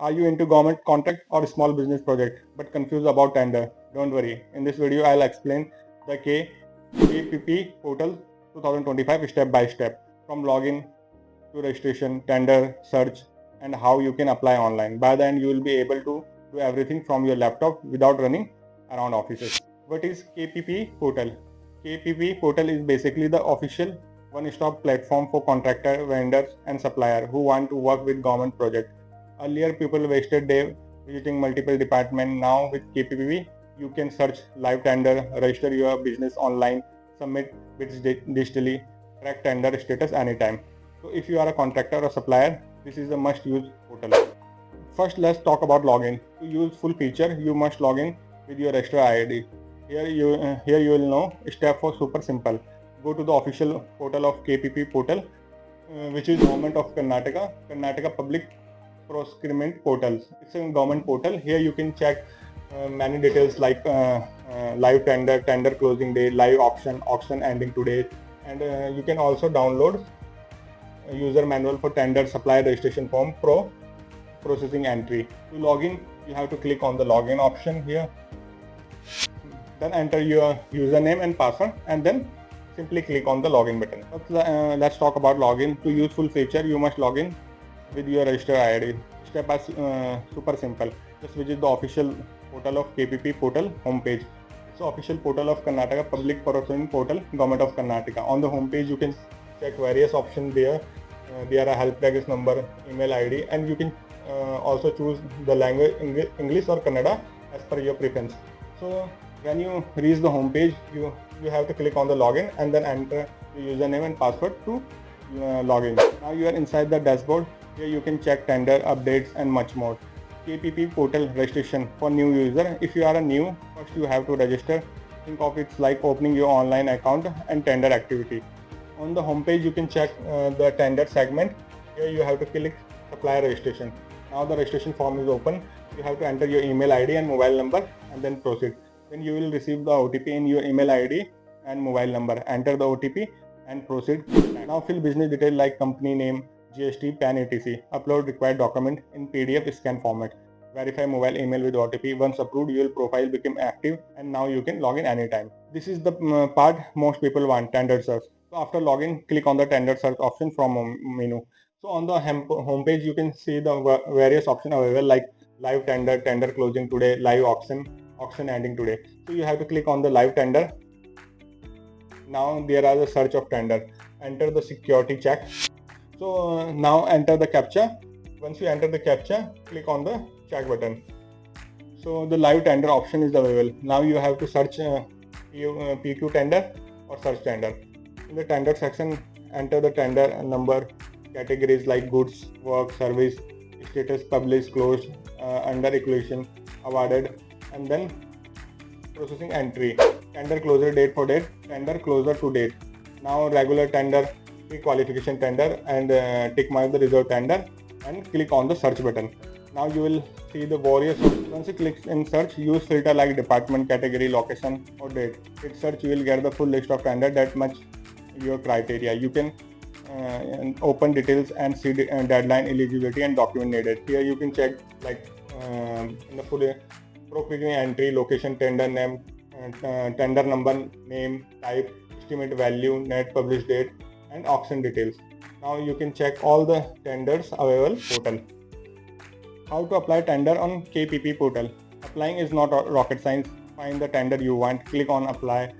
Are you into government contract or small business project but confused about tender? Don't worry. In this video, I'll explain the KPPP Portal 2025 step by step, from login to registration, tender, search, and how you can apply online. By the end, you will be able to do everything from your laptop without running around offices. What is KPP Portal? KPP Portal is basically the official one-stop platform for contractor, vendors, and supplier who want to work with government projects. Earlier, people wasted day visiting multiple departments. Now, with KPPP, you can search live tender, register your business online, submit bids digitally, track tender status anytime. So, if you are a contractor or supplier, this is a must-use portal. First, let's talk about login. To use full feature, you must log in with your extra ID. Here you will know step for super simple. Go to the official portal of KPP Portal, which is Government of Karnataka Public Procurement Portals. It's a government portal. Here you can check many details like live tender, tender closing day, live auction, auction ending today, and you can also download a user manual for tender, supply registration form, processing entry. To log in, you have to click on the login option here. Then enter your username and password, and then simply click on the login button. Let's talk about login. To use full feature, you must log in with your registered ID. Step by super simple. Just visit the official portal of KPP Portal homepage. It's the official portal of Karnataka Public Procurement Portal, Government of Karnataka. On the homepage, you can check various options there. There are help desk number, email ID, and you can also choose the language English or Kannada as per your preference. So when you reach the homepage, you have to click on the login and then enter the username and password to log in. Now you are inside the dashboard. Here you can check tender, updates, and much more. KPP Portal registration for new user. If you are a new, first you have to register. Think of it like opening your online account and tender activity. On the homepage, you can check the tender segment. Here you have to click supplier registration. Now the registration form is open. You have to enter your email ID and mobile number and then proceed. Then you will receive the OTP in your email ID and mobile number. Enter the OTP and proceed. Now fill business detail like company name, GST, PAN, etc. Upload required document in PDF scan format. Verify mobile email with OTP. Once approved, your profile become active and now you can log in anytime. This is the part most people want, tender search. So after login, click on the tender search option from menu. So on the homepage, you can see the various options available like live tender, tender closing today, live auction, auction ending today. So you have to click on the live tender. Now there are the search of tender. Enter the security check. So now enter the captcha. Once you enter the captcha, click on the check button. So the live tender option is available. Now you have to search PQ tender or search tender. In the tender section, enter the tender number, categories like goods, work, service, status, published, closed, under equation, awarded, and then processing entry. Tender closure date for date, tender closure to date. Now regular tender, pre-qualification tender, and tick mark the reserve tender and click on the search button. Now you will see the various. Once you click in search, use filter like department, category, location, or date. With search, you will get the full list of tender that match your criteria. You can open details and see deadline, eligibility, and document needed. Here you can check like in the full procurement entry, location, tender name, tender number, name, type, estimate value, net published date, and auction details. Now you can check all the tenders available portal. How to apply tender on KPP portal? Applying is not rocket science. Find the tender you want, click on apply,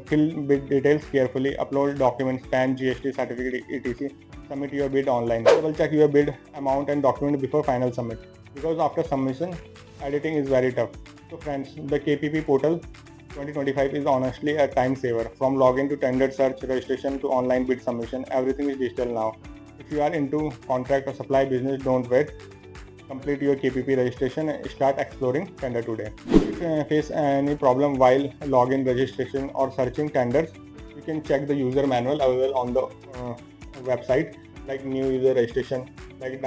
fill bid details carefully, upload documents, PAN, GST certificate, etc. Submit your bid online. Double check your bid amount and document before final submit, because after submission, editing is very tough. So friends, the KPP portal 2025 is honestly a time saver. From login to tender search, registration to online bid submission, everything is digital now. If you are into contract or supply business, don't wait. Complete your KPP registration and start exploring tender today. If you face any problem while login, registration, or searching tenders, you can check the user manual available on the website, like new user registration, like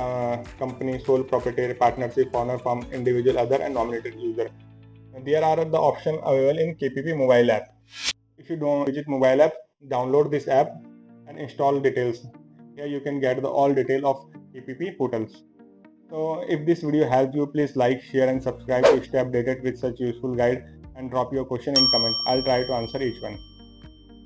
company, sole proprietor, partnership, owner, firm, individual, other, and nominated user. And there are the options available in KPP mobile app. If you don't visit mobile app, download this app and install details. Here you can get the all detail of KPP portals. So if this video helped you, please like, share and subscribe to stay updated with such useful guide, and drop your question in comment. I'll try to answer each one.